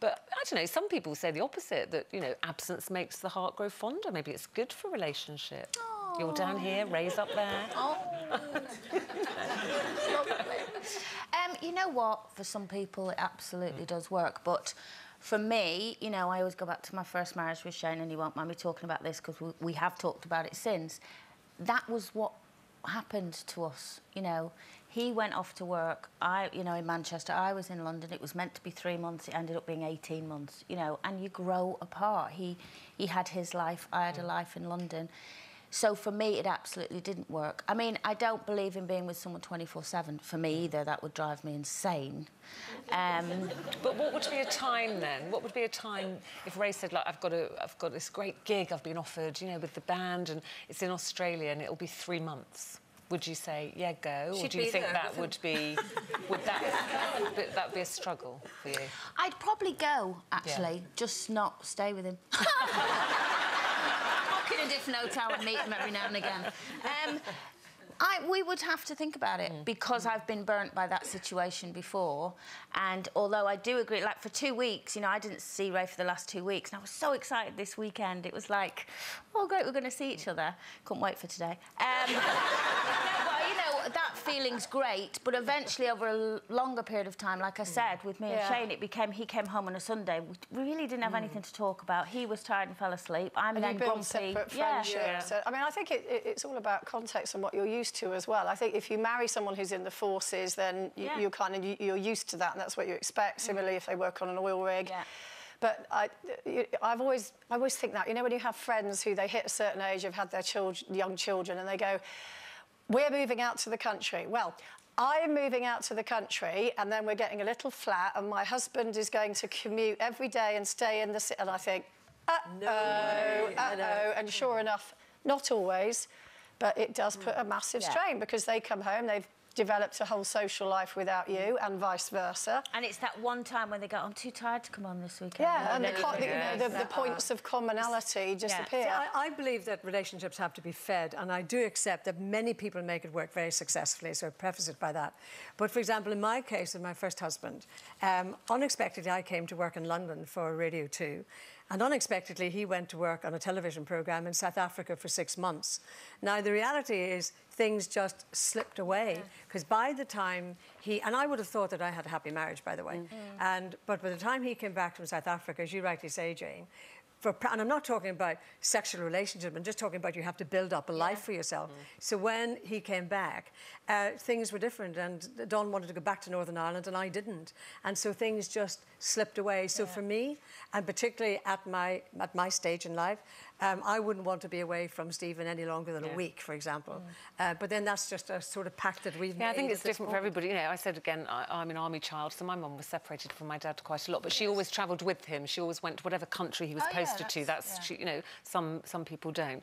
But I don't know, some people say the opposite, that, you know, absence makes the heart grow fonder. Maybe it's good for a relationship. Oh. You're down here, Ray's up there. Oh. Lovely. You know what? For some people, it absolutely does work. But for me, you know, I always go back to my first marriage with Shane, and he won't mind me talking about this because we have talked about it since. That was what happened to us, you know. He went off to work, you know, in Manchester. I was in London. It was meant to be 3 months. It ended up being 18 months, you know, and you grow apart. He had his life. I had a life in London. So for me, it absolutely didn't work. I mean, I don't believe in being with someone 24/7. For me either, that would drive me insane. But what would be a time then? What would be a time if Ray said, like, I've got this great gig I've been offered, you know, with the band, and it's in Australia and it'll be 3 months? Would you say, yeah, go? Or do you think that would be... would that be a struggle for you? I'd probably go, actually, just not stay with him. I'll book in a different hotel and meet him every now and again. We would have to think about it because I've been burnt by that situation before. And although I do agree, like for 2 weeks, you know, I didn't see Ray for the last 2 weeks, and I was so excited this weekend. It was like, oh, great, we're going to see each other. Couldn't wait for today. No, well, you know, that feeling's great, but eventually over a longer period of time, like I said, with me and Shane, it became he came home on a Sunday. We really didn't have anything to talk about. He was tired and fell asleep. I'm then grumpy. Separate friendships. So, I mean, I think it's all about context and what you're used to as well. I think if you marry someone who's in the forces, then you're used to that, and that's what you expect. Similarly, if they work on an oil rig. Yeah. But I always think that, you know, when you have friends who they hit a certain age, have had their young children, and they go, we're moving out to the country. Well, I'm moving out to the country, and then we're getting a little flat, and my husband is going to commute every day and stay in the city. And I think, and sure enough, not always, but it does put a massive strain, because they come home, they've developed a whole social life without you, and vice versa. And it's that one time when they go, I'm too tired to come on this weekend. Yeah, and the points of commonality disappear. See, I believe that relationships have to be fed, and I do accept that many people make it work very successfully, so I preface it by that. But, for example, in my case, with my first husband, unexpectedly I came to work in London for Radio 2, and unexpectedly he went to work on a television programme in South Africa for 6 months. Now, the reality is things just slipped away, because by the time and I would have thought that I had a happy marriage, by the way, but by the time he came back from South Africa, as you rightly say, Jane, and I'm not talking about sexual relationship, I'm just talking about you have to build up a life for yourself. So when he came back, things were different, and Dawn wanted to go back to Northern Ireland and I didn't. And so things just slipped away. So for me, and particularly at my stage in life, I wouldn't want to be away from Stephen any longer than a week, for example. But then that's just a sort of pact that we've made. I think it's different for everybody. You know, I said again, I'm an army child, so my mum was separated from my dad quite a lot, but she always travelled with him. She always went to whatever country he was posted to. That's, you know, some people don't.